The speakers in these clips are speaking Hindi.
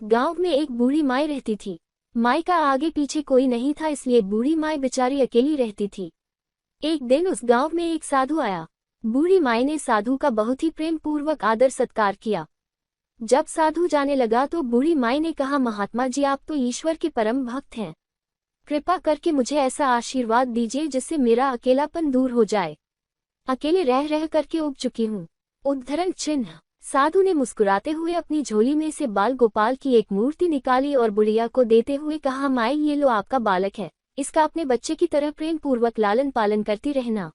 गांव में एक बूढ़ी माई रहती थी। माई का आगे पीछे कोई नहीं था, इसलिए बूढ़ी माई बेचारी अकेली रहती थी। एक दिन उस गांव में एक साधु आया। बूढ़ी माई ने साधु का बहुत ही प्रेम पूर्वक आदर सत्कार किया। जब साधु जाने लगा तो बूढ़ी माई ने कहा, महात्मा जी, आप तो ईश्वर के परम भक्त हैं, कृपा करके मुझे ऐसा आशीर्वाद दीजिए जिससे मेरा अकेलापन दूर हो जाए। अकेले रह रह करके उब चुकी हूँ। उद्धरण चिन्ह। साधु ने मुस्कुराते हुए अपनी झोली में से बाल गोपाल की एक मूर्ति निकाली और बुढ़िया को देते हुए कहा, माई, ये लो आपका बालक है, इसका अपने बच्चे की तरह प्रेम पूर्वक लालन पालन करती रहना।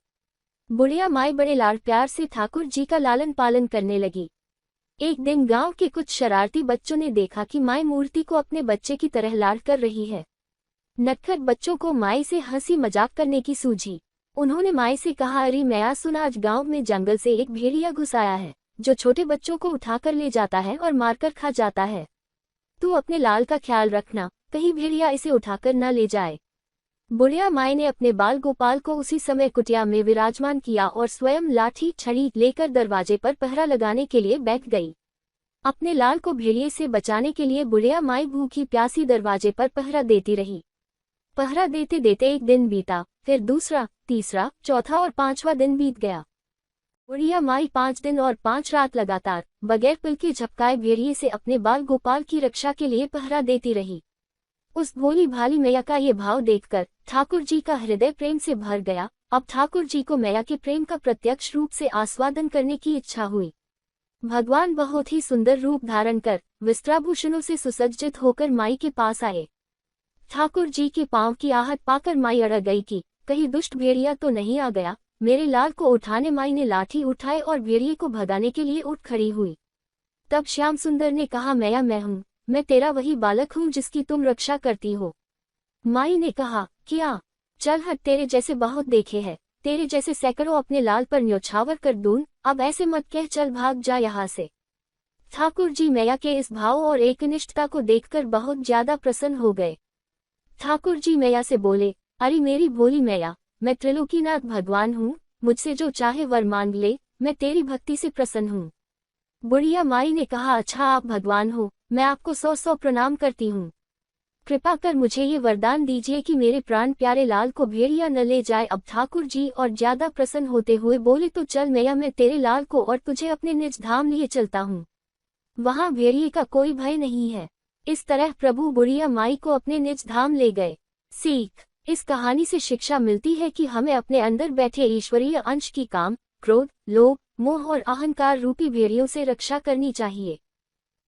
बुढ़िया माई बड़े लाड़ प्यार से ठाकुर जी का लालन पालन करने लगी। एक दिन गांव के कुछ शरारती बच्चों ने देखा कि माई मूर्ति को अपने बच्चे की तरह लाड़ कर रही है। नटखट बच्चों को माई से हंसी मजाक करने की सूझी। उन्होंने माई से कहा, अरे मैया सुन, आज गांव में जंगल से एक भेड़िया घुस आया है जो छोटे बच्चों को उठाकर ले जाता है और मारकर खा जाता है। तू अपने लाल का ख्याल रखना, कहीं भेड़िया इसे उठाकर न ले जाए। बुढ़िया माई ने अपने बाल गोपाल को उसी समय कुटिया में विराजमान किया और स्वयं लाठी छड़ी लेकर दरवाजे पर पहरा लगाने के लिए बैठ गई। अपने लाल को भेड़िए से बचाने के लिए बुढ़िया माई भूखी प्यासी दरवाजे पर पहरा देती रही। पहरा देते देते एक दिन बीता, फिर दूसरा, तीसरा, चौथा और पांचवा दिन बीत गया। बुढ़िया माई 5 दिन और 5 रात लगातार बगैर पिल के झपकाए भेड़िए से अपने बाल गोपाल की रक्षा के लिए पहरा देती रही। उस भोली भाली मैया का ये भाव देखकर ठाकुर जी का हृदय प्रेम से भर गया। अब ठाकुर जी को मैया के प्रेम का प्रत्यक्ष रूप से आस्वादन करने की इच्छा हुई। भगवान बहुत ही सुंदर रूप धारण कर वस्त्राभूषणों से सुसज्जित होकर माई के पास आए। ठाकुर जी के पांव की आहट पाकर माई अड़ गई कि कहीं दुष्ट भेड़िया तो नहीं आ गया। मेरे लाल को उठाने माई ने लाठी उठाए और भेड़िए को भगाने के लिए उठ खड़ी हुई। तब श्याम सुंदर ने कहा, मैया, मैं हूँ, मैं तेरा वही बालक हूँ जिसकी तुम रक्षा करती हो। माई ने कहा, क्या? चल हट, तेरे जैसे बहुत देखे हैं, तेरे जैसे सैकड़ों अपने लाल पर न्योछावर कर दूं, अब ऐसे मत कह, चल भाग जा यहाँ से। ठाकुर जी मैया के इस भाव और एकनिष्ठता को देखकर बहुत ज्यादा प्रसन्न हो गए। ठाकुर जी मैया से बोले, अरे मेरी भोली मैया, मैं त्रिलोकीनाथ भगवान हूँ, मुझसे जो चाहे वर मांग ले, मैं तेरी भक्ति से प्रसन्न हूँ। बुढ़िया माई ने कहा, अच्छा आप भगवान हो, मैं आपको 100 प्रणाम करती हूँ। कृपा कर मुझे ये वरदान दीजिए कि मेरे प्राण प्यारे लाल को भेड़िया न ले जाए। अब ठाकुर जी और ज्यादा प्रसन्न होते हुए बोले, तो चल मैया, मैं तेरे लाल को और तुझे अपने निज धाम लिए चलता हूँ, वहाँ भेड़िए का कोई भय नहीं है। इस तरह प्रभु बुढ़िया माई को अपने निज धाम ले गए। सीख। इस कहानी से शिक्षा मिलती है कि हमें अपने अंदर बैठे ईश्वरीय अंश की काम, क्रोध, लोभ, मोह और अहंकार रूपी भेड़ियों से रक्षा करनी चाहिए।